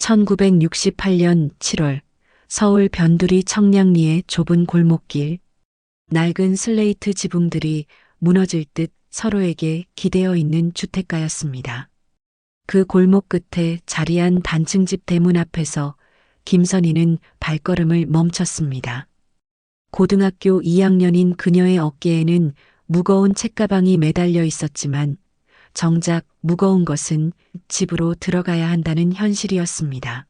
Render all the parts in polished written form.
1968년 7월 서울 변두리 청량리의 좁은 골목길, 낡은 슬레이트 지붕들이 무너질 듯 서로에게 기대어 있는 주택가였습니다. 그 골목 끝에 자리한 단층집 대문 앞에서 김선희는 발걸음을 멈췄습니다. 고등학교 2학년인 그녀의 어깨에는 무거운 책가방이 매달려 있었지만 정작 무거운 것은 집으로 들어가야 한다는 현실이었습니다.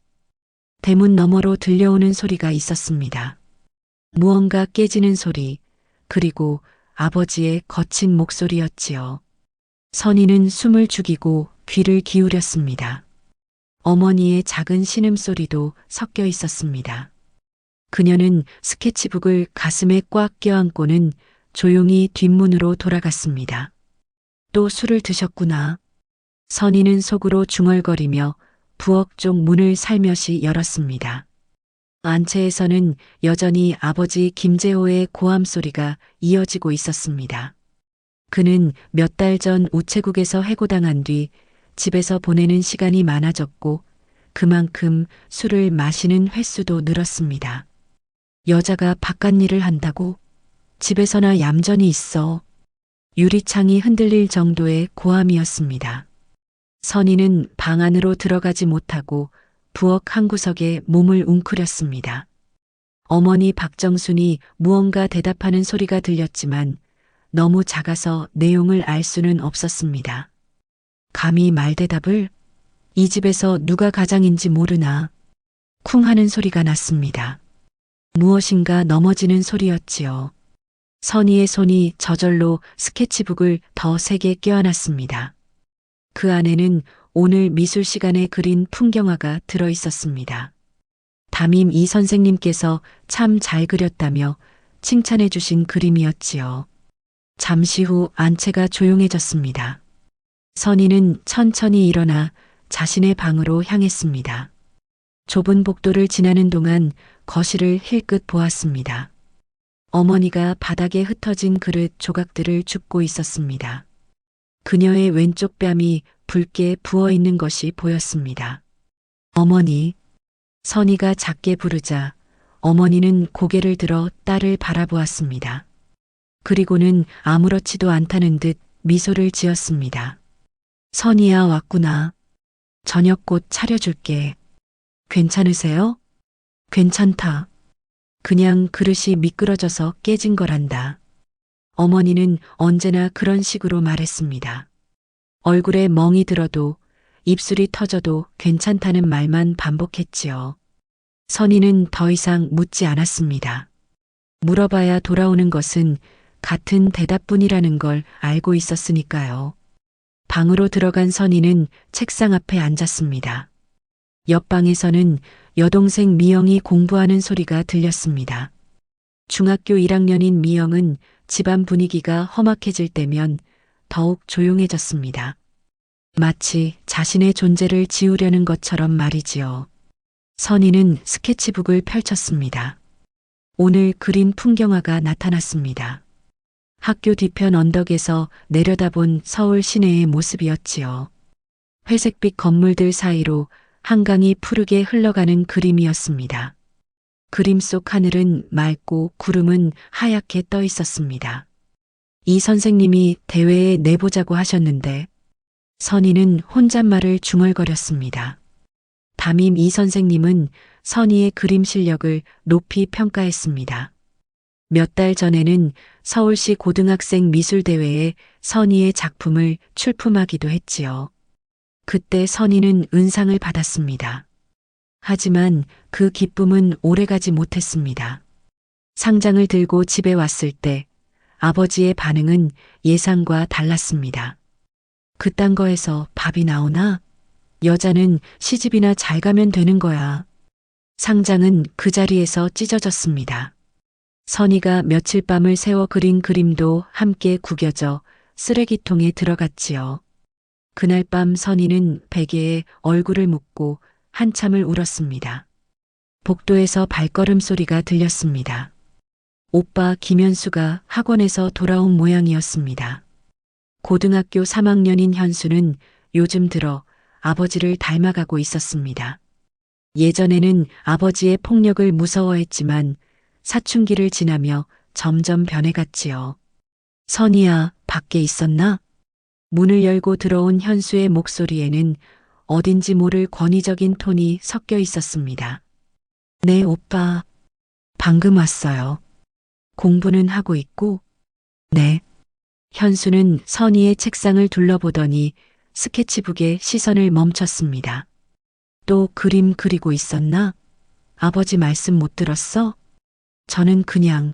대문 너머로 들려오는 소리가 있었습니다. 무언가 깨지는 소리, 그리고 아버지의 거친 목소리였지요. 선희는 숨을 죽이고 귀를 기울였습니다. 어머니의 작은 신음소리도 섞여 있었습니다. 그녀는 스케치북을 가슴에 꽉 껴안고는 조용히 뒷문으로 돌아갔습니다. 또 술을 드셨구나. 선희는 속으로 중얼거리며 부엌 쪽 문을 살며시 열었습니다. 안채에서는 여전히 아버지 김재호의 고함 소리가 이어지고 있었습니다. 그는 몇 달 전 우체국에서 해고당한 뒤 집에서 보내는 시간이 많아졌고 그만큼 술을 마시는 횟수도 늘었습니다. 여자가 바깥일을 한다고? 집에서나 얌전히 있어. 유리창이 흔들릴 정도의 고함이었습니다. 선희는 방 안으로 들어가지 못하고 부엌 한 구석에 몸을 웅크렸습니다. 어머니 박정순이 무언가 대답하는 소리가 들렸지만 너무 작아서 내용을 알 수는 없었습니다. 감히 말대답을? 이 집에서 누가 가장인지 모르나? 쿵 하는 소리가 났습니다. 무엇인가 넘어지는 소리였지요. 선희의 손이 저절로 스케치북을 더 세게 껴안았습니다. 그 안에는 오늘 미술 시간에 그린 풍경화가 들어 있었습니다. 담임 이 선생님께서 참 잘 그렸다며 칭찬해 주신 그림이었지요. 잠시 후 안채가 조용해졌습니다. 선희는 천천히 일어나 자신의 방으로 향했습니다. 좁은 복도를 지나는 동안 거실을 힐끗 보았습니다. 어머니가 바닥에 흩어진 그릇 조각들을 줍고 있었습니다. 그녀의 왼쪽 뺨이 붉게 부어 있는 것이 보였습니다. 어머니. 선희가 작게 부르자 어머니는 고개를 들어 딸을 바라보았습니다. 그리고는 아무렇지도 않다는 듯 미소를 지었습니다. 선희야, 왔구나. 저녁 곧 차려줄게. 괜찮으세요? 괜찮다. 그냥 그릇이 미끄러져서 깨진 거란다. 어머니는 언제나 그런 식으로 말했습니다. 얼굴에 멍이 들어도 입술이 터져도 괜찮다는 말만 반복했지요. 선희는 더 이상 묻지 않았습니다. 물어봐야 돌아오는 것은 같은 대답뿐이라는 걸 알고 있었으니까요. 방으로 들어간 선희는 책상 앞에 앉았습니다. 옆방에서는 여동생 미영이 공부하는 소리가 들렸습니다. 중학교 1학년인 미영은 집안 분위기가 험악해질 때면 더욱 조용해졌습니다. 마치 자신의 존재를 지우려는 것처럼 말이지요. 선희는 스케치북을 펼쳤습니다. 오늘 그린 풍경화가 나타났습니다. 학교 뒤편 언덕에서 내려다본 서울 시내의 모습이었지요. 회색빛 건물들 사이로 한강이 푸르게 흘러가는 그림이었습니다. 그림 속 하늘은 맑고 구름은 하얗게 떠 있었습니다. 이 선생님이 대회에 내보자고 하셨는데 선희는 혼잣말을 중얼거렸습니다. 담임 이 선생님은 선희의 그림 실력을 높이 평가했습니다. 몇 달 전에는 서울시 고등학생 미술대회에 선희의 작품을 출품하기도 했지요. 그때 선희는 은상을 받았습니다. 하지만 그 기쁨은 오래가지 못했습니다. 상장을 들고 집에 왔을 때 아버지의 반응은 예상과 달랐습니다. 그딴 거에서 밥이 나오나? 여자는 시집이나 잘 가면 되는 거야. 상장은 그 자리에서 찢어졌습니다. 선희가 며칠 밤을 새워 그린 그림도 함께 구겨져 쓰레기통에 들어갔지요. 그날 밤 선희는 베개에 얼굴을 묻고 한참을 울었습니다. 복도에서 발걸음 소리가 들렸습니다. 오빠 김현수가 학원에서 돌아온 모양이었습니다. 고등학교 3학년인 현수는 요즘 들어 아버지를 닮아가고 있었습니다. 예전에는 아버지의 폭력을 무서워했지만 사춘기를 지나며 점점 변해갔지요. 선이야, 밖에 있었나? 문을 열고 들어온 현수의 목소리에는 어딘지 모를 권위적인 톤이 섞여 있었습니다. 네, 오빠. 방금 왔어요. 공부는 하고 있고? 네. 현수는 선희의 책상을 둘러보더니 스케치북에 시선을 멈췄습니다. 또 그림 그리고 있었나? 아버지 말씀 못 들었어? 저는 그냥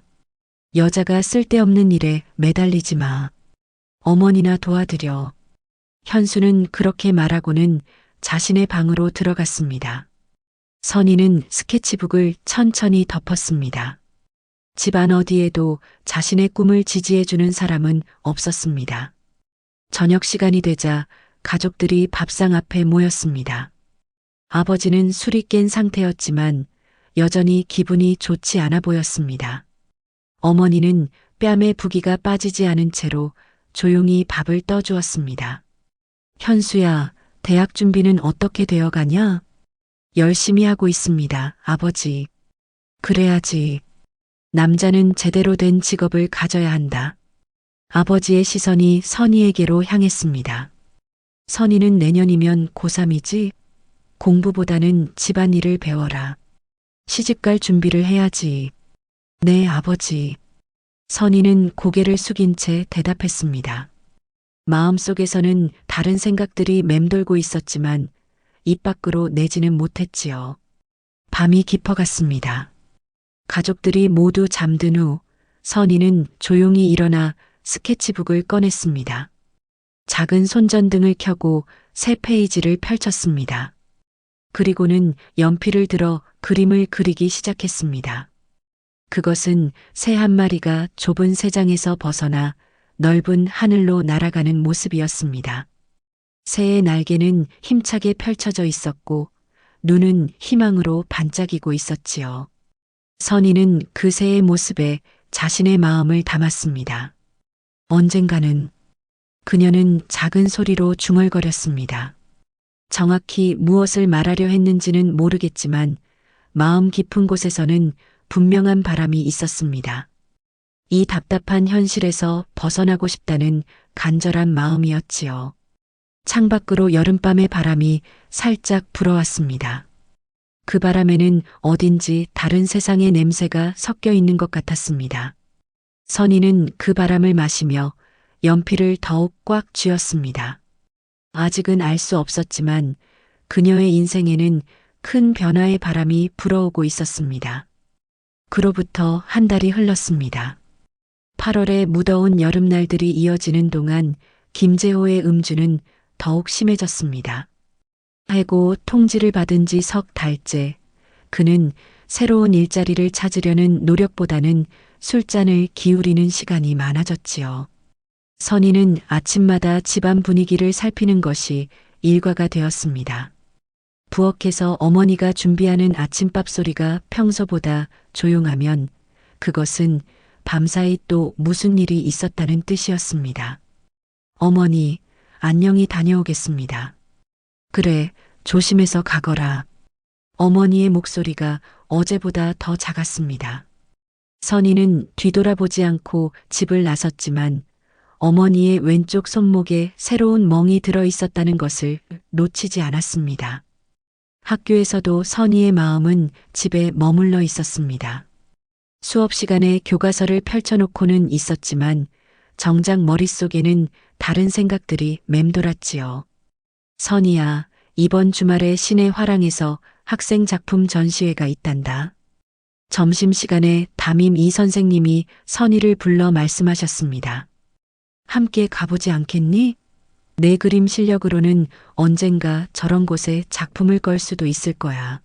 여자가 쓸데없는 일에 매달리지 마. 어머니나 도와드려. 현수는 그렇게 말하고는 자신의 방으로 들어갔습니다. 선희는 스케치북을 천천히 덮었습니다. 집안 어디에도 자신의 꿈을 지지해주는 사람은 없었습니다. 저녁 시간이 되자 가족들이 밥상 앞에 모였습니다. 아버지는 술이 깬 상태였지만 여전히 기분이 좋지 않아 보였습니다. 어머니는 뺨에 부기가 빠지지 않은 채로 조용히 밥을 떠주었습니다. 현수야, 대학 준비는 어떻게 되어 가냐? 열심히 하고 있습니다, 아버지. 그래야지. 남자는 제대로 된 직업을 가져야 한다. 아버지의 시선이 선희에게로 향했습니다. 선희는 내년이면 고3이지? 공부보다는 집안일을 배워라. 시집갈 준비를 해야지. 네, 아버지. 선희는 고개를 숙인 채 대답했습니다. 마음속에서는 다른 생각들이 맴돌고 있었지만 입 밖으로 내지는 못했지요. 밤이 깊어갔습니다. 가족들이 모두 잠든 후 선희는 조용히 일어나 스케치북을 꺼냈습니다. 작은 손전등을 켜고 새 페이지를 펼쳤습니다. 그리고는 연필을 들어 그림을 그리기 시작했습니다. 그것은 새 한 마리가 좁은 새장에서 벗어나 넓은 하늘로 날아가는 모습이었습니다. 새의 날개는 힘차게 펼쳐져 있었고 눈은 희망으로 반짝이고 있었지요. 선희는 그 새의 모습에 자신의 마음을 담았습니다. 언젠가는 그녀는 작은 소리로 중얼거렸습니다. 정확히 무엇을 말하려 했는지는 모르겠지만 마음 깊은 곳에서는 분명한 바람이 있었습니다. 이 답답한 현실에서 벗어나고 싶다는 간절한 마음이었지요. 창밖으로 여름밤의 바람이 살짝 불어왔습니다. 그 바람에는 어딘지 다른 세상의 냄새가 섞여 있는 것 같았습니다. 선희는 그 바람을 마시며 연필을 더욱 꽉 쥐었습니다. 아직은 알 수 없었지만 그녀의 인생에는 큰 변화의 바람이 불어오고 있었습니다. 그로부터 한 달이 흘렀습니다. 8월의 무더운 여름날들이 이어지는 동안 김재호의 음주는 더욱 심해졌습니다. 해고 통지를 받은 지 석 달째 그는 새로운 일자리를 찾으려는 노력보다는 술잔을 기울이는 시간이 많아졌지요. 선희는 아침마다 집안 분위기를 살피는 것이 일과가 되었습니다. 부엌에서 어머니가 준비하는 아침밥 소리가 평소보다 조용하면 그것은 밤사이 또 무슨 일이 있었다는 뜻이었습니다. 어머니, 안녕히 다녀오겠습니다. 그래, 조심해서 가거라. 어머니의 목소리가 어제보다 더 작았습니다. 선희는 뒤돌아보지 않고 집을 나섰지만 어머니의 왼쪽 손목에 새로운 멍이 들어 있었다는 것을 놓치지 않았습니다. 학교에서도 선희의 마음은 집에 머물러 있었습니다. 수업 시간에 교과서를 펼쳐놓고는 있었지만 정작 머릿속에는 다른 생각들이 맴돌았지요. 선희야, 이번 주말에 시내 화랑에서 학생 작품 전시회가 있단다. 점심시간에 담임 이 선생님이 선희를 불러 말씀하셨습니다. 함께 가보지 않겠니? 내 그림 실력으로는 언젠가 저런 곳에 작품을 걸 수도 있을 거야.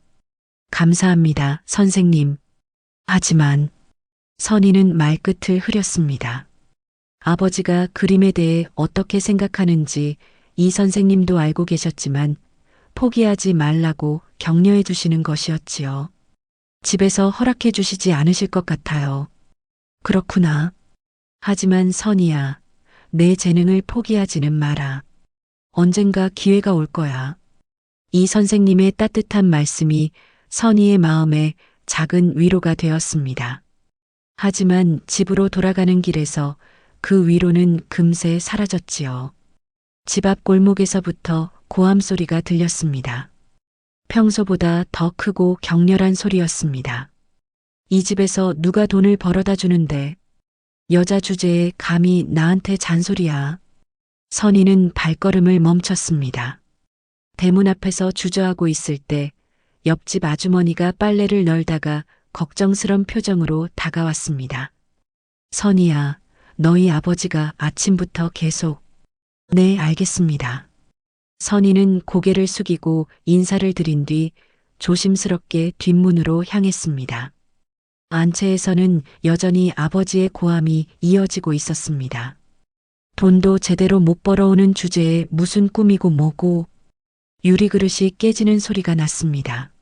감사합니다, 선생님. 하지만 선희는 말끝을 흐렸습니다. 아버지가 그림에 대해 어떻게 생각하는지 이 선생님도 알고 계셨지만 포기하지 말라고 격려해 주시는 것이었지요. 집에서 허락해 주시지 않으실 것 같아요. 그렇구나. 하지만 선희야, 내 재능을 포기하지는 마라. 언젠가 기회가 올 거야. 이 선생님의 따뜻한 말씀이 선희의 마음에 작은 위로가 되었습니다. 하지만 집으로 돌아가는 길에서 그 위로는 금세 사라졌지요. 집 앞 골목에서부터 고함 소리가 들렸습니다. 평소보다 더 크고 격렬한 소리였습니다. 이 집에서 누가 돈을 벌어다 주는데 여자 주제에 감히 나한테 잔소리야. 선희는 발걸음을 멈췄습니다. 대문 앞에서 주저하고 있을 때 옆집 아주머니가 빨래를 널다가 걱정스런 표정으로 다가왔습니다. 선희야, 너희 아버지가 아침부터 계속. 네, 알겠습니다. 선희는 고개를 숙이고 인사를 드린 뒤 조심스럽게 뒷문으로 향했습니다. 안채에서는 여전히 아버지의 고함이 이어지고 있었습니다. 돈도 제대로 못 벌어오는 주제에 무슨 꿈이고 뭐고. 유리그릇이 깨지는 소리가 났습니다.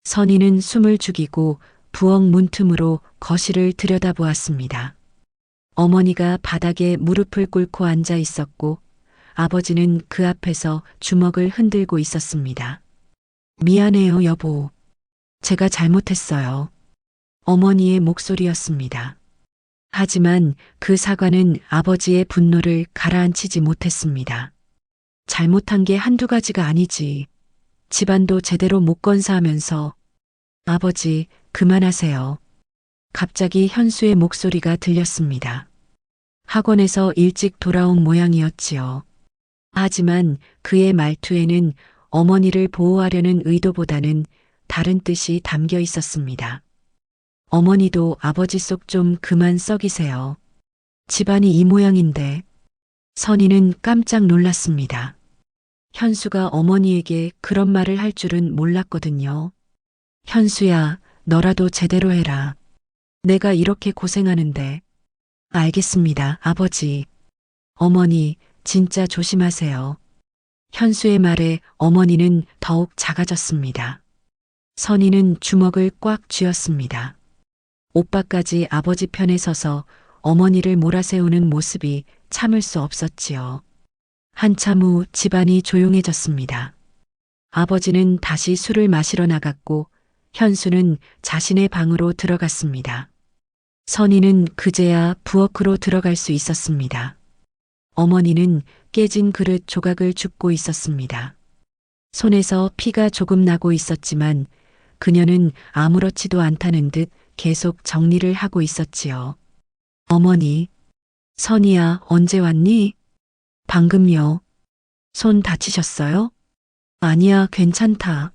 선희는 숨을 죽이고 부엌 문틈으로 거실을 들여다보았습니다. 어머니가 바닥에 무릎을 꿇고 앉아 있었고 아버지는 그 앞에서 주먹을 흔들고 있었습니다. 미안해요, 여보. 제가 잘못했어요. 어머니의 목소리였습니다. 하지만 그 사과는 아버지의 분노를 가라앉히지 못했습니다. 잘못한 게 한두 가지가 아니지. 집안도 제대로 못 건사하면서. 아버지, 그만하세요. 갑자기 현수의 목소리가 들렸습니다. 학원에서 일찍 돌아온 모양이었지요. 하지만 그의 말투에는 어머니를 보호하려는 의도보다는 다른 뜻이 담겨 있었습니다. 어머니도 아버지 속 좀 그만 썩이세요. 집안이 이 모양인데. 선희는 깜짝 놀랐습니다. 현수가 어머니에게 그런 말을 할 줄은 몰랐거든요. 현수야, 너라도 제대로 해라. 내가 이렇게 고생하는데. 알겠습니다, 아버지. 어머니, 진짜 조심하세요. 현수의 말에 어머니는 더욱 작아졌습니다. 선희는 주먹을 꽉 쥐었습니다. 오빠까지 아버지 편에 서서 어머니를 몰아세우는 모습이 참을 수 없었지요. 한참 후 집안이 조용해졌습니다. 아버지는 다시 술을 마시러 나갔고 현수는 자신의 방으로 들어갔습니다. 선희는 그제야 부엌으로 들어갈 수 있었습니다. 어머니는 깨진 그릇 조각을 줍고 있었습니다. 손에서 피가 조금 나고 있었지만 그녀는 아무렇지도 않다는 듯 계속 정리를 하고 있었지요. 어머니, 선희야, 언제 왔니? 방금요. 손 다치셨어요? 아니야, 괜찮다.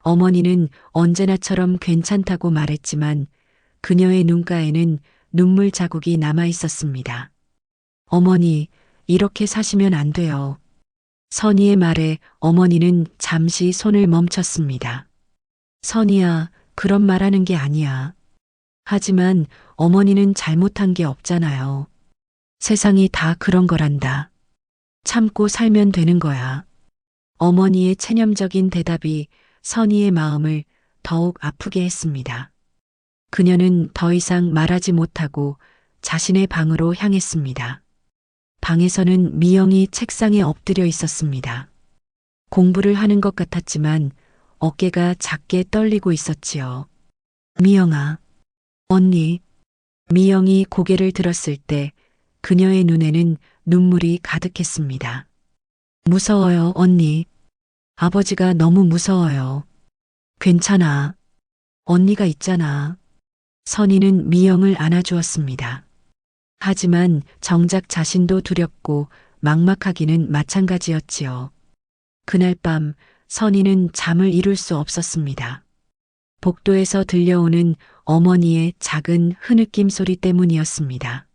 어머니는 언제나처럼 괜찮다고 말했지만 그녀의 눈가에는 눈물 자국이 남아 있었습니다. 어머니, 이렇게 사시면 안 돼요. 선희의 말에 어머니는 잠시 손을 멈췄습니다. 선희야, 그런 말하는 게 아니야. 하지만 어머니는 잘못한 게 없잖아요. 세상이 다 그런 거란다. 참고 살면 되는 거야. 어머니의 체념적인 대답이 선희의 마음을 더욱 아프게 했습니다. 그녀는 더 이상 말하지 못하고 자신의 방으로 향했습니다. 방에서는 미영이 책상에 엎드려 있었습니다. 공부를 하는 것 같았지만 어깨가 작게 떨리고 있었지요. 미영아, 언니. 미영이 고개를 들었을 때 그녀의 눈에는 눈물이 가득했습니다. 무서워요, 언니. 아버지가 너무 무서워요. 괜찮아. 언니가 있잖아. 선희는 미영을 안아주었습니다. 하지만 정작 자신도 두렵고 막막하기는 마찬가지였지요. 그날 밤 선희는 잠을 이룰 수 없었습니다. 복도에서 들려오는 어머니의 작은 흐느낌 소리 때문이었습니다.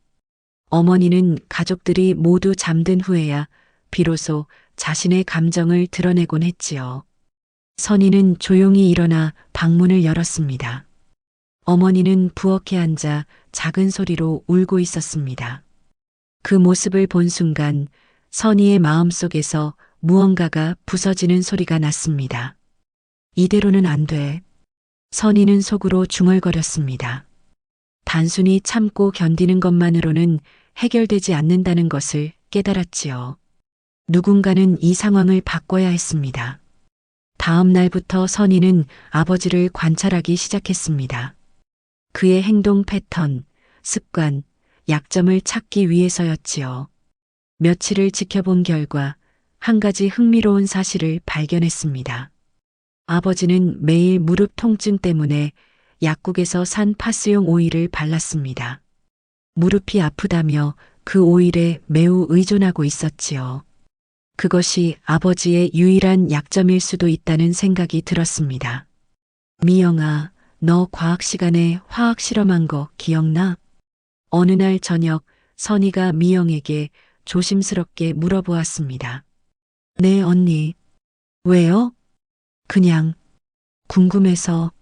어머니는 가족들이 모두 잠든 후에야 비로소 자신의 감정을 드러내곤 했지요. 선희는 조용히 일어나 방문을 열었습니다. 어머니는 부엌에 앉아 작은 소리로 울고 있었습니다. 그 모습을 본 순간 선희의 마음속에서 무언가가 부서지는 소리가 났습니다. 이대로는 안 돼. 선희는 속으로 중얼거렸습니다. 단순히 참고 견디는 것만으로는 해결되지 않는다는 것을 깨달았지요. 누군가는 이 상황을 바꿔야 했습니다. 다음 날부터 선희는 아버지를 관찰하기 시작했습니다. 그의 행동 패턴, 습관, 약점을 찾기 위해서였지요. 며칠을 지켜본 결과 한 가지 흥미로운 사실을 발견했습니다. 아버지는 매일 무릎 통증 때문에 약국에서 산 파스용 오일을 발랐습니다. 무릎이 아프다며 그 오일에 매우 의존하고 있었지요. 그것이 아버지의 유일한 약점일 수도 있다는 생각이 들었습니다. 미영아, 너 과학 시간에 화학 실험한 거 기억나? 어느 날 저녁 선희가 미영에게 조심스럽게 물어보았습니다. 네, 언니. 왜요? 그냥 궁금해서.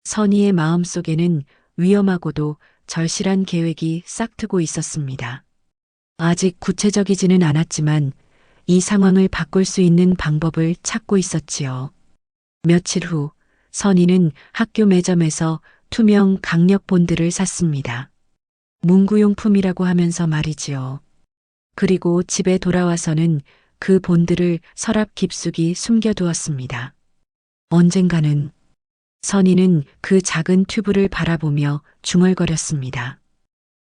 선희의 마음속에는 위험하고도 절실한 계획이 싹트고 있었습니다. 아직 구체적이지는 않았지만 이 상황을 바꿀 수 있는 방법을 찾고 있었지요. 며칠 후 선희는 학교 매점에서 투명 강력 본드를 샀습니다. 문구용품이라고 하면서 말이지요. 그리고 집에 돌아와서는 그 본드를 서랍 깊숙이 숨겨두었습니다. 언젠가는 선희는 그 작은 튜브를 바라보며 중얼거렸습니다.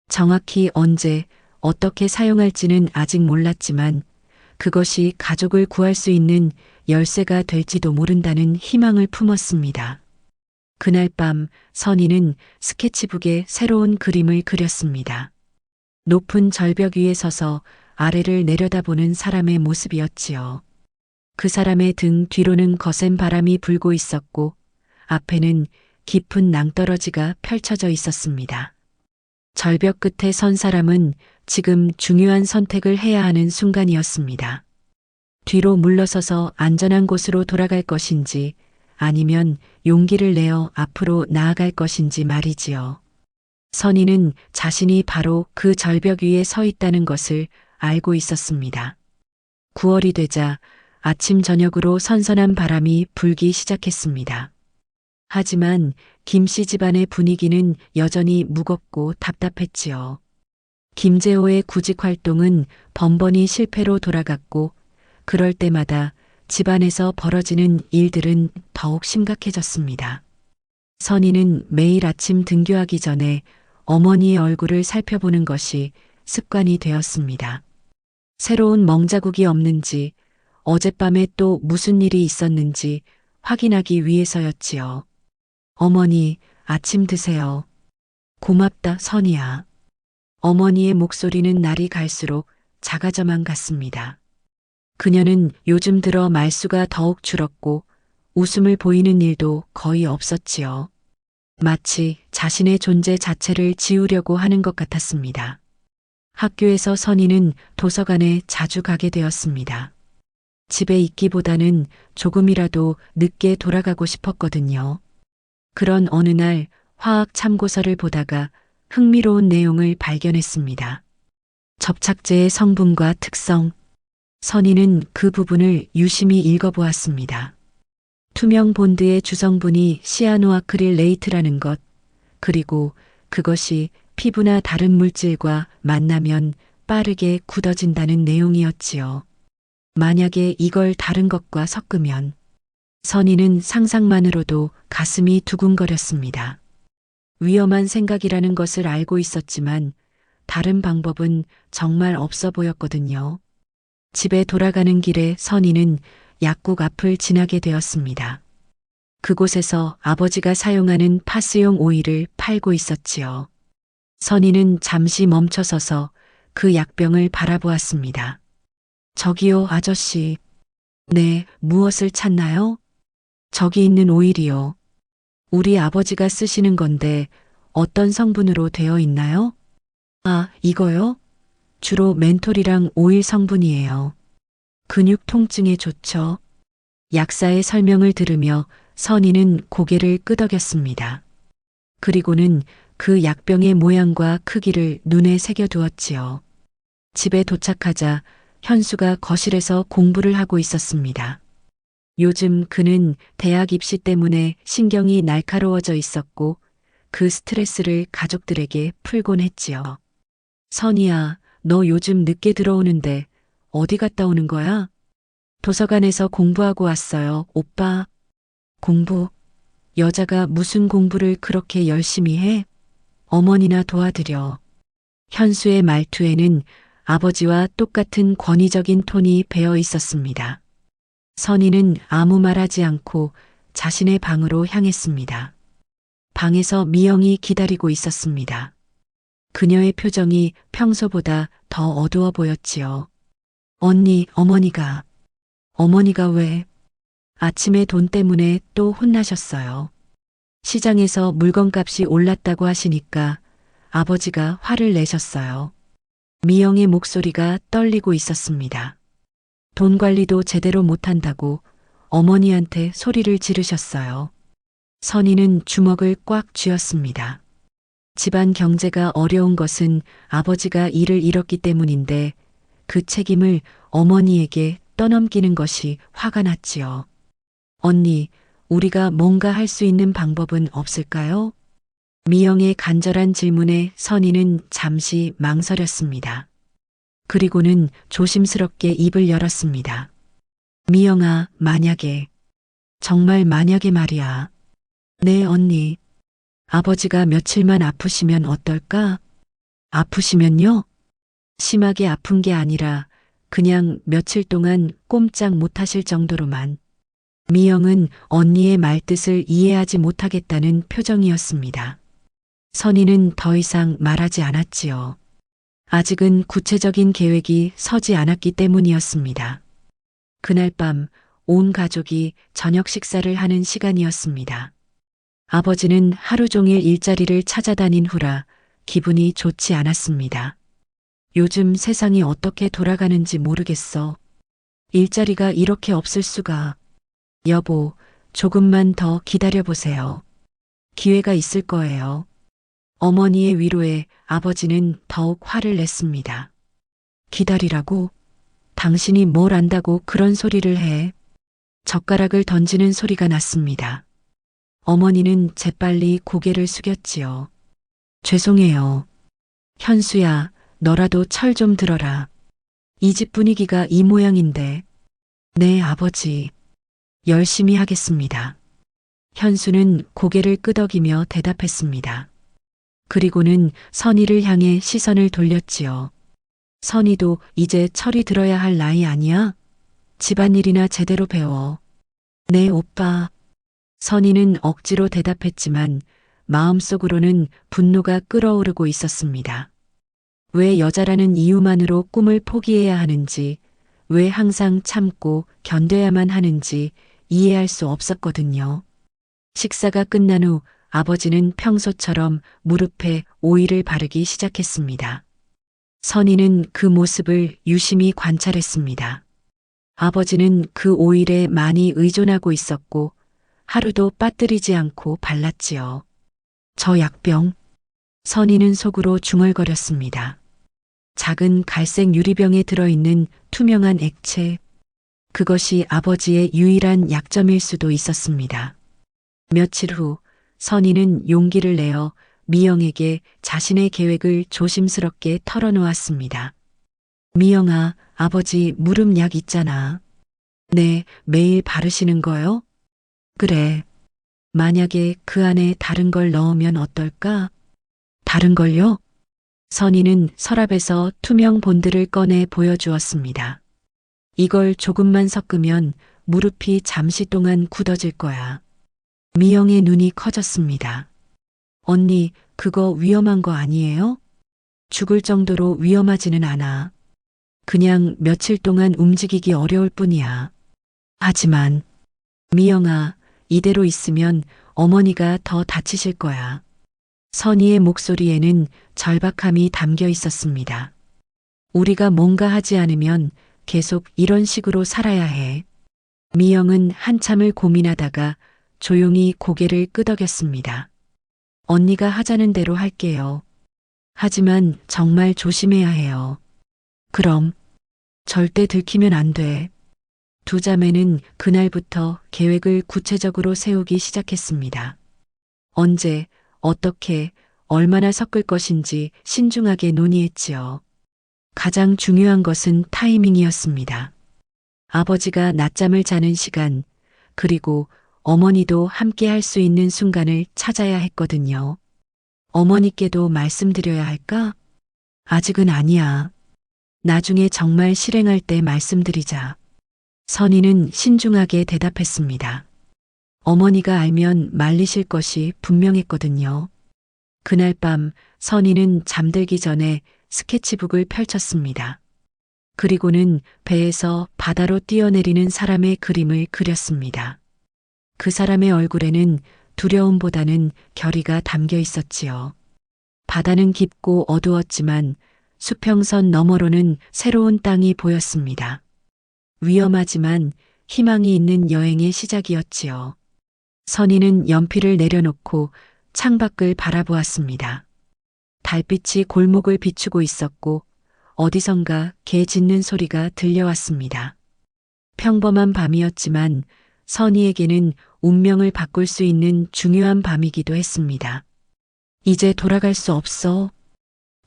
정확히 언제, 어떻게 사용할지는 아직 몰랐지만 그것이 가족을 구할 수 있는 열쇠가 될지도 모른다는 희망을 품었습니다. 그날 밤 선희는 스케치북에 새로운 그림을 그렸습니다. 높은 절벽 위에 서서 아래를 내려다보는 사람의 모습이었지요. 그 사람의 등 뒤로는 거센 바람이 불고 있었고 앞에는 깊은 낭떠러지가 펼쳐져 있었습니다. 절벽 끝에 선 사람은 지금 중요한 선택을 해야 하는 순간이었습니다. 뒤로 물러서서 안전한 곳으로 돌아갈 것인지 아니면 용기를 내어 앞으로 나아갈 것인지 말이지요. 선희는 자신이 바로 그 절벽 위에 서 있다는 것을 알고 있었습니다. 9월이 되자 아침 저녁으로 선선한 바람이 불기 시작했습니다. 하지만 김 씨 집안의 분위기는 여전히 무겁고 답답했지요. 김재호의 구직 활동은 번번이 실패로 돌아갔고 그럴 때마다 집안에서 벌어지는 일들은 더욱 심각해졌습니다. 선희는 매일 아침 등교하기 전에 어머니의 얼굴을 살펴보는 것이 습관이 되었습니다. 새로운 멍자국이 없는지, 어젯밤에 또 무슨 일이 있었는지 확인하기 위해서였지요. 어머니, 아침 드세요. 고맙다, 선희야. 어머니의 목소리는 날이 갈수록 작아져만 갔습니다. 그녀는 요즘 들어 말수가 더욱 줄었고 웃음을 보이는 일도 거의 없었지요. 마치 자신의 존재 자체를 지우려고 하는 것 같았습니다. 학교에서 선희는 도서관에 자주 가게 되었습니다. 집에 있기보다는 조금이라도 늦게 돌아가고 싶었거든요. 그런 어느 날 화학 참고서를 보다가 흥미로운 내용을 발견했습니다. 접착제의 성분과 특성. 선희는 그 부분을 유심히 읽어보았습니다. 투명 본드의 주성분이 시아노아크릴레이트라는 것, 그리고 그것이 피부나 다른 물질과 만나면 빠르게 굳어진다는 내용이었지요. 만약에 이걸 다른 것과 섞으면 선희는 상상만으로도 가슴이 두근거렸습니다. 위험한 생각이라는 것을 알고 있었지만 다른 방법은 정말 없어 보였거든요. 집에 돌아가는 길에 선희는 약국 앞을 지나게 되었습니다. 그곳에서 아버지가 사용하는 파스용 오일을 팔고 있었지요. 선희는 잠시 멈춰서서 그 약병을 바라보았습니다. 저기요, 아저씨. 네, 무엇을 찾나요? 저기 있는 오일이요. 우리 아버지가 쓰시는 건데 어떤 성분으로 되어 있나요? 아, 이거요? 주로 멘톨이랑 오일 성분이에요. 근육 통증에 좋죠. 약사의 설명을 들으며 선희는 고개를 끄덕였습니다. 그리고는 그 약병의 모양과 크기를 눈에 새겨두었지요. 집에 도착하자 현수가 거실에서 공부를 하고 있었습니다. 요즘 그는 대학 입시 때문에 신경이 날카로워져 있었고 그 스트레스를 가족들에게 풀곤 했지요. 선희야, 너 요즘 늦게 들어오는데 어디 갔다 오는 거야? 도서관에서 공부하고 왔어요, 오빠. 공부? 여자가 무슨 공부를 그렇게 열심히 해? 어머니나 도와드려. 현수의 말투에는 아버지와 똑같은 권위적인 톤이 배어 있었습니다. 선희는 아무 말하지 않고 자신의 방으로 향했습니다. 방에서 미영이 기다리고 있었습니다. 그녀의 표정이 평소보다 더 어두워 보였지요. 언니, 어머니가 왜? 아침에 돈 때문에 또 혼나셨어요. 시장에서 물건값이 올랐다고 하시니까 아버지가 화를 내셨어요. 미영의 목소리가 떨리고 있었습니다. 돈 관리도 제대로 못한다고 어머니한테 소리를 지르셨어요. 선희는 주먹을 꽉 쥐었습니다. 집안 경제가 어려운 것은 아버지가 일을 잃었기 때문인데 그 책임을 어머니에게 떠넘기는 것이 화가 났지요. 언니, 우리가 뭔가 할 수 있는 방법은 없을까요? 미영의 간절한 질문에 선희는 잠시 망설였습니다. 그리고는 조심스럽게 입을 열었습니다. 미영아, 만약에, 정말 만약에 말이야. 네, 언니. 아버지가 며칠만 아프시면 어떨까? 아프시면요? 심하게 아픈 게 아니라 그냥 며칠 동안 꼼짝 못하실 정도로만. 미영은 언니의 말뜻을 이해하지 못하겠다는 표정이었습니다. 선희는 더 이상 말하지 않았지요. 아직은 구체적인 계획이 서지 않았기 때문이었습니다. 그날 밤 온 가족이 저녁 식사를 하는 시간이었습니다. 아버지는 하루 종일 일자리를 찾아다닌 후라 기분이 좋지 않았습니다. 요즘 세상이 어떻게 돌아가는지 모르겠어. 일자리가 이렇게 없을 수가. 여보, 조금만 더 기다려보세요. 기회가 있을 거예요. 어머니의 위로에 아버지는 더욱 화를 냈습니다. 기다리라고? 당신이 뭘 안다고 그런 소리를 해? 젓가락을 던지는 소리가 났습니다. 어머니는 재빨리 고개를 숙였지요. 죄송해요. 현수야, 너라도 철 좀 들어라. 이 집 분위기가 이 모양인데. 네, 아버지. 열심히 하겠습니다. 현수는 고개를 끄덕이며 대답했습니다. 그리고는 선희를 향해 시선을 돌렸지요. 선희도 이제 철이 들어야 할 나이 아니야? 집안일이나 제대로 배워. 네, 오빠. 선희는 억지로 대답했지만 마음속으로는 분노가 끓어오르고 있었습니다. 왜 여자라는 이유만으로 꿈을 포기해야 하는지, 왜 항상 참고 견뎌야만 하는지 이해할 수 없었거든요. 식사가 끝난 후 아버지는 평소처럼 무릎에 오일을 바르기 시작했습니다. 선희는 그 모습을 유심히 관찰했습니다. 아버지는 그 오일에 많이 의존하고 있었고 하루도 빠뜨리지 않고 발랐지요. 저 약병. 선희는 속으로 중얼거렸습니다. 작은 갈색 유리병에 들어있는 투명한 액체. 그것이 아버지의 유일한 약점일 수도 있었습니다. 며칠 후 선희는 용기를 내어 미영에게 자신의 계획을 조심스럽게 털어놓았습니다. 미영아, 아버지 무릎약 있잖아. 네, 매일 바르시는 거요? 그래. 만약에 그 안에 다른 걸 넣으면 어떨까? 다른 걸요? 선희는 서랍에서 투명 본드를 꺼내 보여주었습니다. 이걸 조금만 섞으면 무릎이 잠시 동안 굳어질 거야. 미영의 눈이 커졌습니다. 언니, 그거 위험한 거 아니에요? 죽을 정도로 위험하지는 않아. 그냥 며칠 동안 움직이기 어려울 뿐이야. 하지만, 미영아, 이대로 있으면 어머니가 더 다치실 거야. 선희의 목소리에는 절박함이 담겨 있었습니다. 우리가 뭔가 하지 않으면 계속 이런 식으로 살아야 해. 미영은 한참을 고민하다가 조용히 고개를 끄덕였습니다. 언니가 하자는 대로 할게요. 하지만 정말 조심해야 해요. 그럼 절대 들키면 안 돼. 두 자매는 그날부터 계획을 구체적으로 세우기 시작했습니다. 언제, 어떻게, 얼마나 섞을 것인지 신중하게 논의했지요. 가장 중요한 것은 타이밍이었습니다. 아버지가 낮잠을 자는 시간, 그리고 어머니도 함께 할 수 있는 순간을 찾아야 했거든요. 어머니께도 말씀드려야 할까? 아직은 아니야. 나중에 정말 실행할 때 말씀드리자. 선희는 신중하게 대답했습니다. 어머니가 알면 말리실 것이 분명했거든요. 그날 밤 선희는 잠들기 전에 스케치북을 펼쳤습니다. 그리고는 배에서 바다로 뛰어내리는 사람의 그림을 그렸습니다. 그 사람의 얼굴에는 두려움보다는 결의가 담겨 있었지요. 바다는 깊고 어두웠지만 수평선 너머로는 새로운 땅이 보였습니다. 위험하지만 희망이 있는 여행의 시작이었지요. 선희는 연필을 내려놓고 창밖을 바라보았습니다. 달빛이 골목을 비추고 있었고 어디선가 개 짖는 소리가 들려왔습니다. 평범한 밤이었지만 선희에게는 운명을 바꿀 수 있는 중요한 밤이기도 했습니다. 이제 돌아갈 수 없어.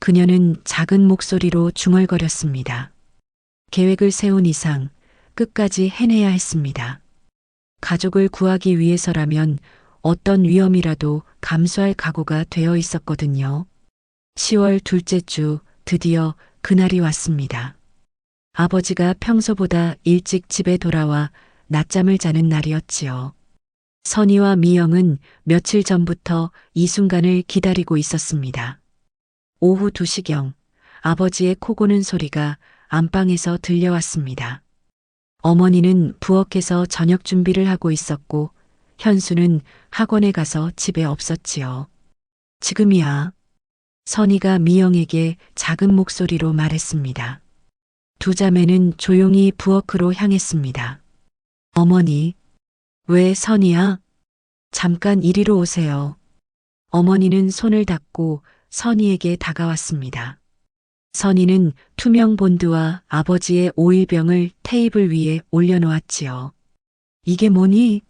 그녀는 작은 목소리로 중얼거렸습니다. 계획을 세운 이상 끝까지 해내야 했습니다. 가족을 구하기 위해서라면 어떤 위험이라도 감수할 각오가 되어 있었거든요. 10월 둘째 주 드디어 그날이 왔습니다. 아버지가 평소보다 일찍 집에 돌아와 낮잠을 자는 날이었지요. 선희와 미영은 며칠 전부터 이 순간을 기다리고 있었습니다. 오후 2시경 아버지의 코 고는 소리가 안방에서 들려왔습니다. 어머니는 부엌에서 저녁 준비를 하고 있었고 현수는 학원에 가서 집에 없었지요. 지금이야. 선희가 미영에게 작은 목소리로 말했습니다. 두 자매는 조용히 부엌으로 향했습니다. 어머니, 왜 선희야? 잠깐 이리로 오세요. 어머니는 손을 닫고 선희에게 다가왔습니다. 선희는 투명 본드와 아버지의 오일병을 테이블 위에 올려놓았지요. 이게 뭐니?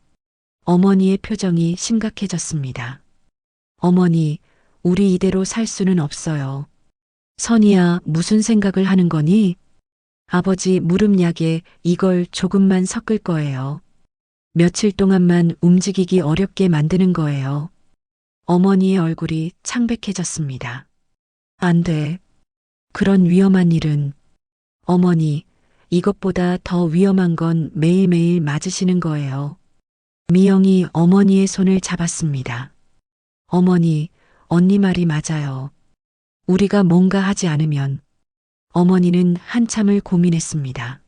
어머니의 표정이 심각해졌습니다. 어머니, 우리 이대로 살 수는 없어요. 선희야, 무슨 생각을 하는 거니? 아버지 무릎약에 이걸 조금만 섞을 거예요. 며칠 동안만 움직이기 어렵게 만드는 거예요. 어머니의 얼굴이 창백해졌습니다. 안 돼. 그런 위험한 일은. 어머니, 이것보다 더 위험한 건 매일매일 맞으시는 거예요. 미영이 어머니의 손을 잡았습니다. 어머니, 언니 말이 맞아요. 우리가 뭔가 하지 않으면. 어머니는 한참을 고민했습니다.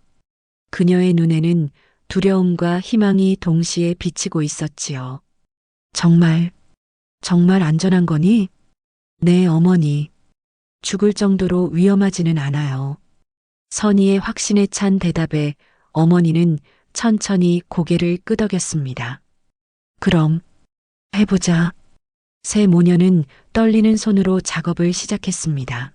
그녀의 눈에는 두려움과 희망이 동시에 비치고 있었지요. 정말 안전한 거니? 네, 어머니. 죽을 정도로 위험하지는 않아요. 선희의 확신에 찬 대답에 어머니는 천천히 고개를 끄덕였습니다. 그럼 해보자. 새 모녀는 떨리는 손으로 작업을 시작했습니다.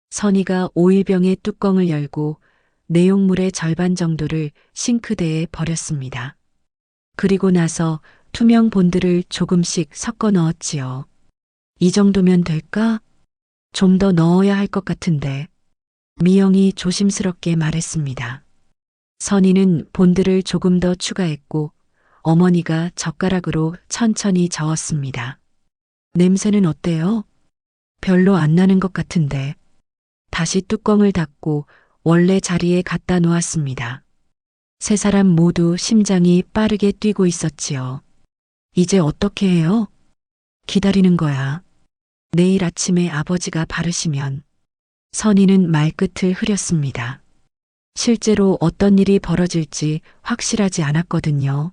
선희가 오일병의 뚜껑을 열고 내용물의 절반 정도를 싱크대에 버렸습니다. 그리고 나서 투명 본드를 조금씩 섞어 넣었지요. 이 정도면 될까? 좀 더 넣어야 할 것 같은데. 미영이 조심스럽게 말했습니다. 선희는 본드를 조금 더 추가했고 어머니가 젓가락으로 천천히 저었습니다. 냄새는 어때요? 별로 안 나는 것 같은데. 다시 뚜껑을 닫고 원래 자리에 갖다 놓았습니다. 세 사람 모두 심장이 빠르게 뛰고 있었지요. 이제 어떻게 해요? 기다리는 거야. 내일 아침에 아버지가 바르시면. 선희는 말끝을 흐렸습니다. 실제로 어떤 일이 벌어질지 확실하지 않았거든요.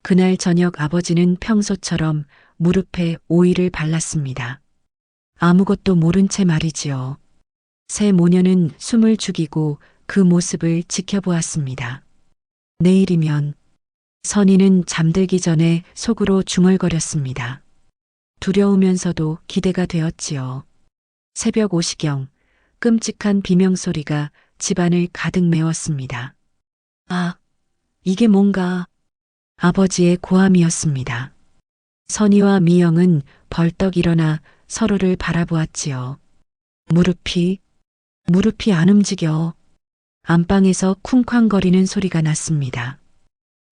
그날 저녁 아버지는 평소처럼 무릎에 오일을 발랐습니다. 아무것도 모른 채 말이지요. 새 모녀는 숨을 죽이고 그 모습을 지켜보았습니다. 내일이면. 선희는 잠들기 전에 속으로 중얼거렸습니다. 두려우면서도 기대가 되었지요. 새벽 5시경 끔찍한 비명소리가 집안을 가득 메웠습니다. 아, 이게 뭔가. 아버지의 고함이었습니다. 선희와 미영은 벌떡 일어나 서로를 바라보았지요. 무릎이 안 움직여. 안방에서 쿵쾅거리는 소리가 났습니다.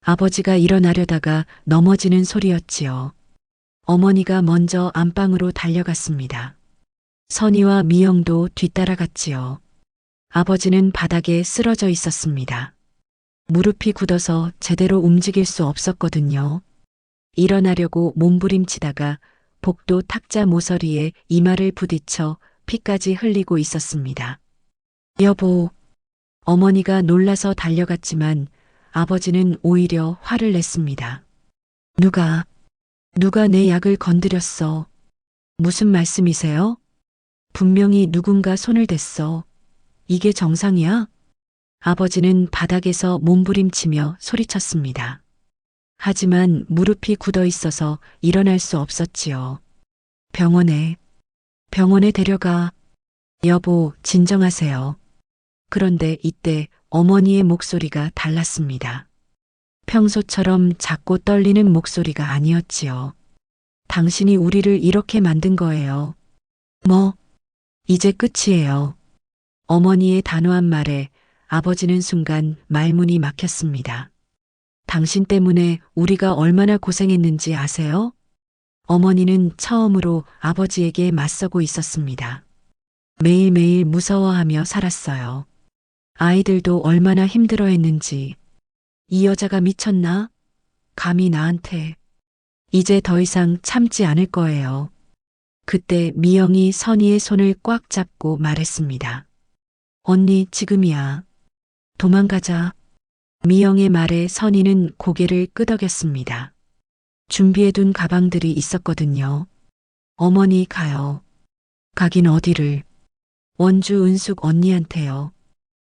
아버지가 일어나려다가 넘어지는 소리였지요. 어머니가 먼저 안방으로 달려갔습니다. 선희와 미영도 뒤따라갔지요. 아버지는 바닥에 쓰러져 있었습니다. 무릎이 굳어서 제대로 움직일 수 없었거든요. 일어나려고 몸부림치다가 복도 탁자 모서리에 이마를 부딪혀 피까지 흘리고 있었습니다. 여보, 어머니가 놀라서 달려갔지만 아버지는 오히려 화를 냈습니다. 누가 내 약을 건드렸어. 무슨 말씀이세요? 분명히 누군가 손을 댔어. 이게 정상이야? 아버지는 바닥에서 몸부림치며 소리쳤습니다. 하지만 무릎이 굳어 있어서 일어날 수 없었지요. 병원에 데려가. 여보, 진정하세요. 그런데 이때 어머니의 목소리가 달랐습니다. 평소처럼 작고 떨리는 목소리가 아니었지요. 당신이 우리를 이렇게 만든 거예요. 뭐? 이제 끝이에요. 어머니의 단호한 말에 아버지는 순간 말문이 막혔습니다. 당신 때문에 우리가 얼마나 고생했는지 아세요? 어머니는 처음으로 아버지에게 맞서고 있었습니다. 매일매일 무서워하며 살았어요. 아이들도 얼마나 힘들어했는지. 이 여자가 미쳤나? 감히 나한테. 이제 더 이상 참지 않을 거예요. 그때 미영이 선희의 손을 꽉 잡고 말했습니다. 언니, 지금이야. 도망가자. 미영의 말에 선희는 고개를 끄덕였습니다. 준비해둔 가방들이 있었거든요. 어머니, 가요. 가긴 어디를. 원주 은숙 언니한테요.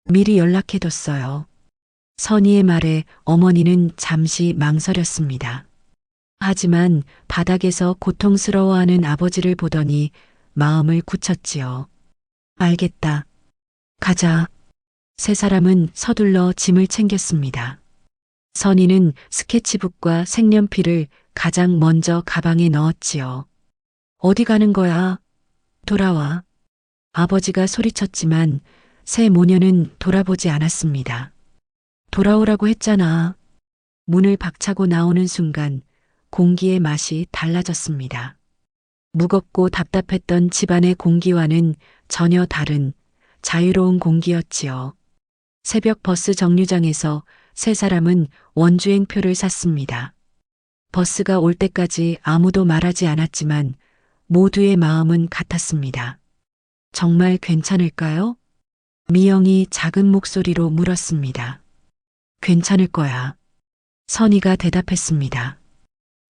미리 연락해뒀어요. 선희의 말에 어머니는 잠시 망설였습니다. 하지만 바닥에서 고통스러워하는 아버지를 보더니 마음을 굳혔지요. 알겠다. 가자. 세 사람은 서둘러 짐을 챙겼습니다. 선희는 스케치북과 색연필을 가장 먼저 가방에 넣었지요. 어디 가는 거야? 돌아와. 아버지가 소리쳤지만 새 모녀는 돌아보지 않았습니다. 돌아오라고 했잖아. 문을 박차고 나오는 순간 공기의 맛이 달라졌습니다. 무겁고 답답했던 집안의 공기와는 전혀 다른 자유로운 공기였지요. 새벽 버스 정류장에서 세 사람은 원주행표를 샀습니다. 버스가 올 때까지 아무도 말하지 않았지만 모두의 마음은 같았습니다. 정말 괜찮을까요? 미영이 작은 목소리로 물었습니다. 괜찮을 거야. 선희가 대답했습니다.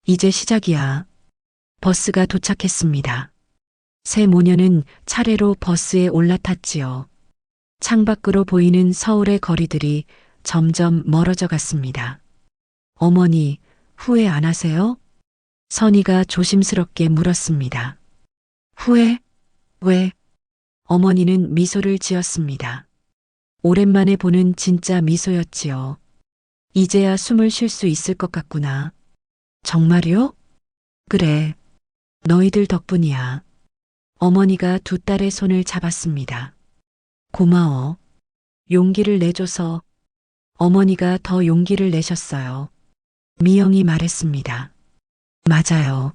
이제 시작이야. 버스가 도착했습니다. 세 모녀는 차례로 버스에 올라탔지요. 창밖으로 보이는 서울의 거리들이 점점 멀어져 갔습니다. 어머니, 후회 안 하세요? 선희가 조심스럽게 물었습니다. 후회? 왜? 어머니는 미소를 지었습니다. 오랜만에 보는 진짜 미소였지요. 이제야 숨을 쉴 수 있을 것 같구나. 정말요? 그래. 너희들 덕분이야. 어머니가 두 딸의 손을 잡았습니다. 고마워. 용기를 내줘서. 어머니가 더 용기를 내셨어요. 미영이 말했습니다. 맞아요.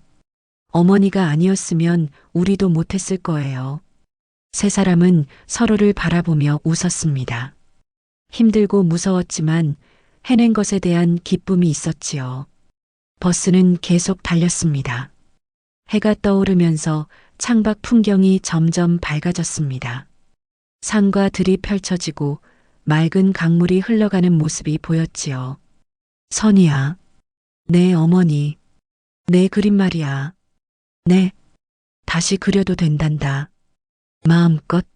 어머니가 아니었으면 우리도 못했을 거예요. 세 사람은 서로를 바라보며 웃었습니다. 힘들고 무서웠지만 해낸 것에 대한 기쁨이 있었지요. 버스는 계속 달렸습니다. 해가 떠오르면서 창밖 풍경이 점점 밝아졌습니다. 산과 들이 펼쳐지고 맑은 강물이 흘러가는 모습이 보였지요. 선희야, 내 어머니, 내 그림 말이야. 네, 다시 그려도 된단다. 마음껏.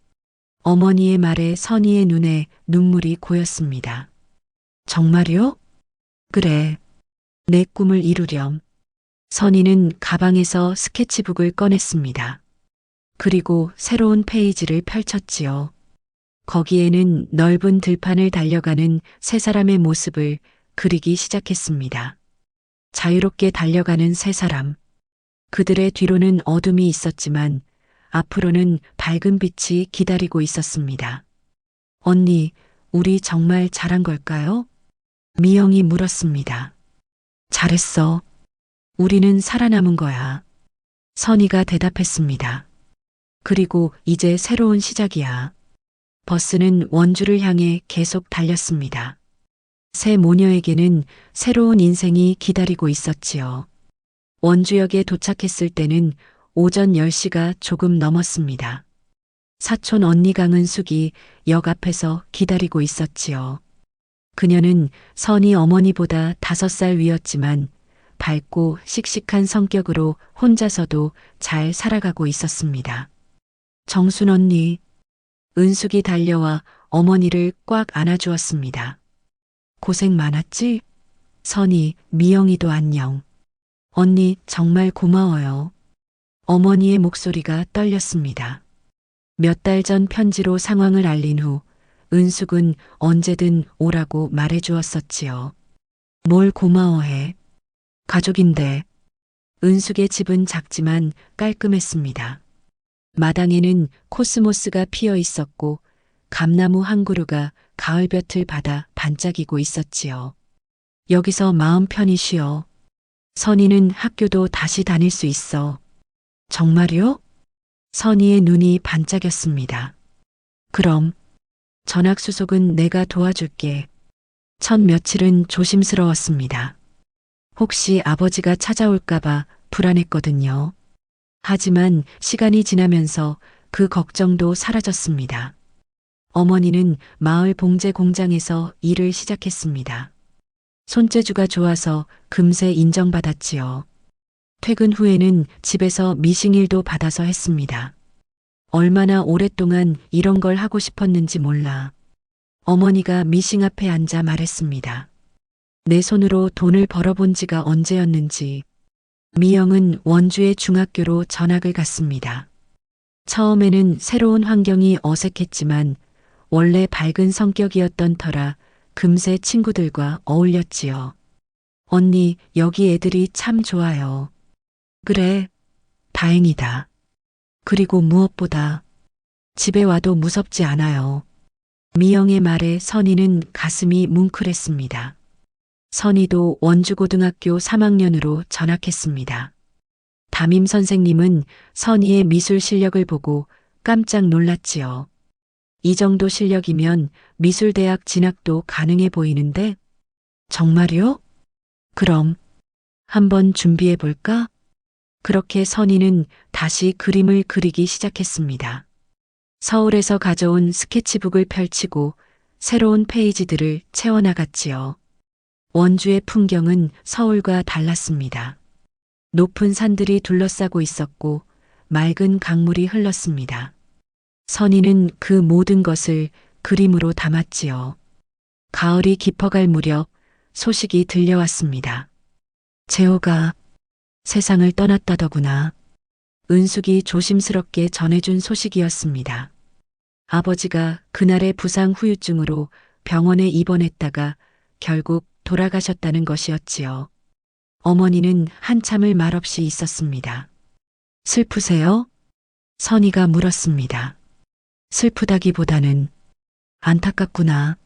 어머니의 말에 선희의 눈에 눈물이 고였습니다. 정말요? 그래, 내 꿈을 이루렴. 선희는 가방에서 스케치북을 꺼냈습니다. 그리고 새로운 페이지를 펼쳤지요. 거기에는 넓은 들판을 달려가는 세 사람의 모습을 그리기 시작했습니다. 자유롭게 달려가는 세 사람. 그들의 뒤로는 어둠이 있었지만 앞으로는 밝은 빛이 기다리고 있었습니다. 언니, 우리 정말 잘한 걸까요? 미영이 물었습니다. 잘했어. 우리는 살아남은 거야. 선희가 대답했습니다. 그리고 이제 새로운 시작이야. 버스는 원주를 향해 계속 달렸습니다. 새 모녀에게는 새로운 인생이 기다리고 있었지요. 원주역에 도착했을 때는 오전 10시가 조금 넘었습니다. 사촌 언니 강은숙이 역 앞에서 기다리고 있었지요. 그녀는 선희 어머니보다 5살 위였지만 밝고 씩씩한 성격으로 혼자서도 잘 살아가고 있었습니다. 정순 언니, 은숙이 달려와 어머니를 꽉 안아주었습니다. 고생 많았지? 선희, 미영이도 안녕. 언니 정말 고마워요. 어머니의 목소리가 떨렸습니다. 몇 달 전 편지로 상황을 알린 후 은숙은 언제든 오라고 말해주었었지요. 뭘 고마워해. 가족인데. 은숙의 집은 작지만 깔끔했습니다. 마당에는 코스모스가 피어 있었고 감나무 한 그루가 가을볕을 받아 반짝이고 있었지요. 여기서 마음 편히 쉬어. 선희는 학교도 다시 다닐 수 있어. 정말요? 선희의 눈이 반짝였습니다. 그럼 전학수속은 내가 도와줄게. 첫 며칠은 조심스러웠습니다. 혹시 아버지가 찾아올까봐 불안했거든요. 하지만 시간이 지나면서 그 걱정도 사라졌습니다. 어머니는 마을 봉제 공장에서 일을 시작했습니다. 손재주가 좋아서 금세 인정받았지요. 퇴근 후에는 집에서 미싱일도 받아서 했습니다. 얼마나 오랫동안 이런 걸 하고 싶었는지 몰라. 어머니가 미싱 앞에 앉아 말했습니다. 내 손으로 돈을 벌어본 지가 언제였는지. 미영은 원주의 중학교로 전학을 갔습니다. 처음에는 새로운 환경이 어색했지만 원래 밝은 성격이었던 터라 금세 친구들과 어울렸지요. 언니, 여기 애들이 참 좋아요. 그래, 다행이다. 그리고 무엇보다 집에 와도 무섭지 않아요. 미영의 말에 선희는 가슴이 뭉클했습니다. 선희도 원주고등학교 3학년으로 전학했습니다. 담임 선생님은 선희의 미술 실력을 보고 깜짝 놀랐지요. 이 정도 실력이면 미술대학 진학도 가능해 보이는데? 정말요? 그럼 한번 준비해 볼까? 그렇게 선희는 다시 그림을 그리기 시작했습니다. 서울에서 가져온 스케치북을 펼치고 새로운 페이지들을 채워나갔지요. 원주의 풍경은 서울과 달랐습니다. 높은 산들이 둘러싸고 있었고 맑은 강물이 흘렀습니다. 선희는 그 모든 것을 그림으로 담았지요. 가을이 깊어갈 무렵 소식이 들려왔습니다. 재호가 세상을 떠났다더구나. 은숙이 조심스럽게 전해준 소식이었습니다. 아버지가 그날의 부상 후유증으로 병원에 입원했다가 결국 돌아가셨다는 것이었지요. 어머니는 한참을 말없이 있었습니다. 슬프세요? 선희가 물었습니다. 슬프다기보다는 안타깝구나.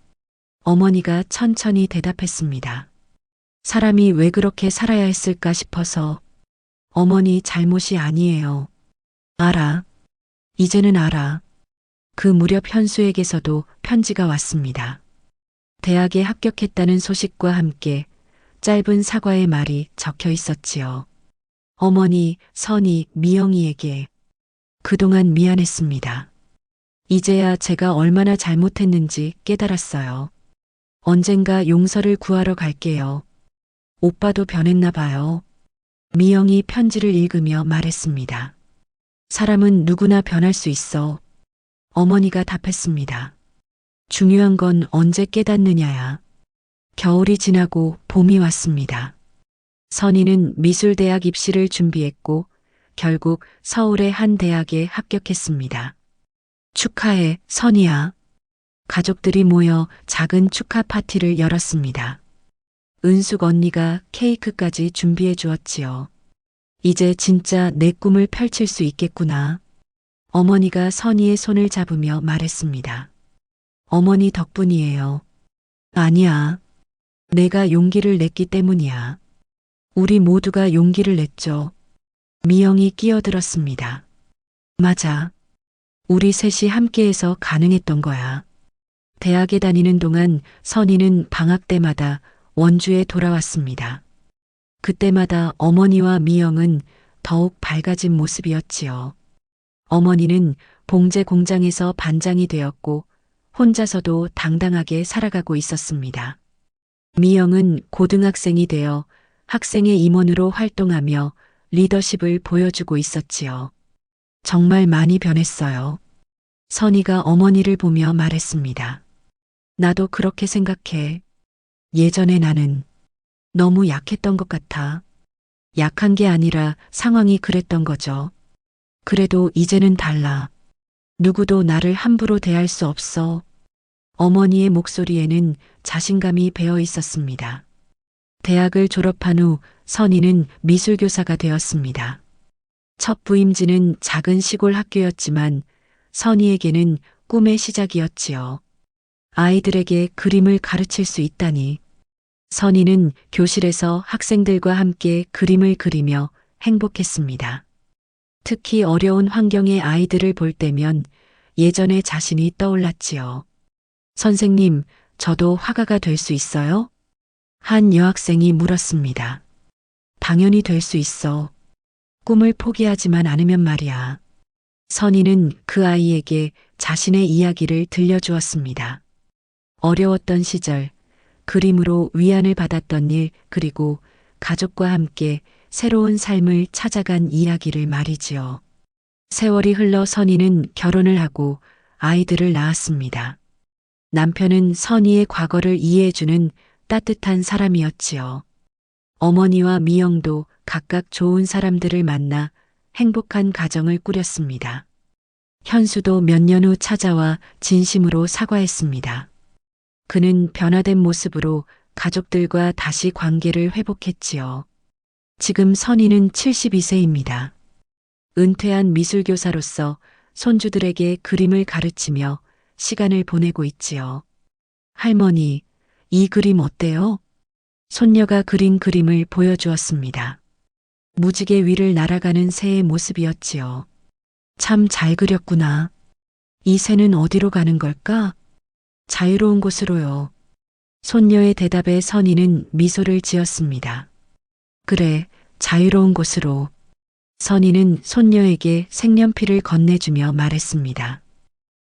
어머니가 천천히 대답했습니다. 사람이 왜 그렇게 살아야 했을까 싶어서. 어머니 잘못이 아니에요. 알아. 이제는 알아. 그 무렵 현수에게서도 편지가 왔습니다. 대학에 합격했다는 소식과 함께 짧은 사과의 말이 적혀 있었지요. 어머니, 선희, 미영이에게 그동안 미안했습니다. 이제야 제가 얼마나 잘못했는지 깨달았어요. 언젠가 용서를 구하러 갈게요. 오빠도 변했나 봐요. 미영이 편지를 읽으며 말했습니다. 사람은 누구나 변할 수 있어. 어머니가 답했습니다. 중요한 건 언제 깨닫느냐야. 겨울이 지나고 봄이 왔습니다. 선희는 미술대학 입시를 준비했고 결국 서울의 한 대학에 합격했습니다. 축하해, 선희야. 가족들이 모여 작은 축하 파티를 열었습니다. 은숙 언니가 케이크까지 준비해 주었지요. 이제 진짜 내 꿈을 펼칠 수 있겠구나. 어머니가 선희의 손을 잡으며 말했습니다. 어머니 덕분이에요. 아니야. 내가 용기를 냈기 때문이야. 우리 모두가 용기를 냈죠. 미영이 끼어들었습니다. 맞아. 우리 셋이 함께해서 가능했던 거야. 대학에 다니는 동안 선희는 방학 때마다 원주에 돌아왔습니다. 그때마다 어머니와 미영은 더욱 밝아진 모습이었지요. 어머니는 봉제 공장에서 반장이 되었고 혼자서도 당당하게 살아가고 있었습니다. 미영은 고등학생이 되어 학생의 임원으로 활동하며 리더십을 보여주고 있었지요. 정말 많이 변했어요. 선희가 어머니를 보며 말했습니다. 나도 그렇게 생각해. 예전에 나는 너무 약했던 것 같아. 약한 게 아니라 상황이 그랬던 거죠. 그래도 이제는 달라. 누구도 나를 함부로 대할 수 없어. 어머니의 목소리에는 자신감이 배어 있었습니다. 대학을 졸업한 후 선희는 미술교사가 되었습니다. 첫 부임지는 작은 시골 학교였지만 선희에게는 꿈의 시작이었지요. 아이들에게 그림을 가르칠 수 있다니. 선희는 교실에서 학생들과 함께 그림을 그리며 행복했습니다. 특히 어려운 환경의 아이들을 볼 때면 예전의 자신이 떠올랐지요. 선생님, 저도 화가가 될 수 있어요? 한 여학생이 물었습니다. 당연히 될 수 있어. 꿈을 포기하지만 않으면 말이야. 선희는 그 아이에게 자신의 이야기를 들려주었습니다. 어려웠던 시절, 그림으로 위안을 받았던 일, 그리고 가족과 함께 새로운 삶을 찾아간 이야기를 말이지요. 세월이 흘러 선희는 결혼을 하고 아이들을 낳았습니다. 남편은 선희의 과거를 이해해주는 따뜻한 사람이었지요. 어머니와 미영도 각각 좋은 사람들을 만나 행복한 가정을 꾸렸습니다. 현수도 몇 년 후 찾아와 진심으로 사과했습니다. 그는 변화된 모습으로 가족들과 다시 관계를 회복했지요. 지금 선희는 72세입니다. 은퇴한 미술교사로서 손주들에게 그림을 가르치며 시간을 보내고 있지요. 할머니, 이 그림 어때요? 손녀가 그린 그림을 보여주었습니다. 무지개 위를 날아가는 새의 모습이었지요. 참 잘 그렸구나. 이 새는 어디로 가는 걸까? 자유로운 곳으로요. 손녀의 대답에 선희는 미소를 지었습니다. 그래, 자유로운 곳으로. 선희는 손녀에게 색연필을 건네주며 말했습니다.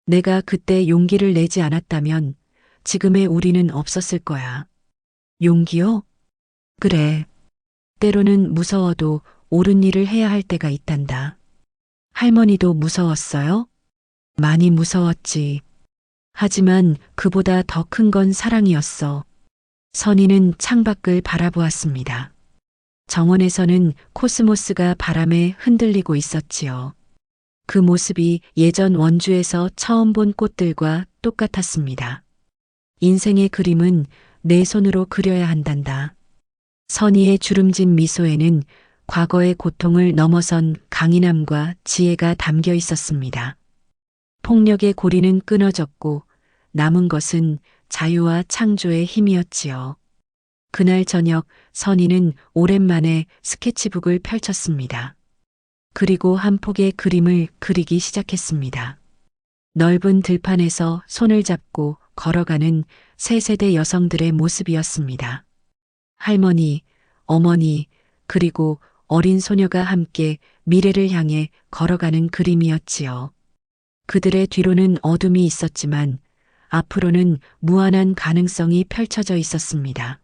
내가 그때 용기를 내지 않았다면 지금의 우리는 없었을 거야. 용기요? 그래. 때로는 무서워도 옳은 일을 해야 할 때가 있단다. 할머니도 무서웠어요? 많이 무서웠지. 하지만 그보다 더 큰 건 사랑이었어. 선희는 창밖을 바라보았습니다. 정원에서는 코스모스가 바람에 흔들리고 있었지요. 그 모습이 예전 원주에서 처음 본 꽃들과 똑같았습니다. 인생의 그림은 내 손으로 그려야 한단다. 선희의 주름진 미소에는 과거의 고통을 넘어선 강인함과 지혜가 담겨 있었습니다. 폭력의 고리는 끊어졌고 남은 것은 자유와 창조의 힘이었지요. 그날 저녁 선희는 오랜만에 스케치북을 펼쳤습니다. 그리고 한 폭의 그림을 그리기 시작했습니다. 넓은 들판에서 손을 잡고 걸어가는 세 세대 여성들의 모습이었습니다. 할머니, 어머니, 그리고 어린 소녀가 함께 미래를 향해 걸어가는 그림이었지요. 그들의 뒤로는 어둠이 있었지만 앞으로는 무한한 가능성이 펼쳐져 있었습니다.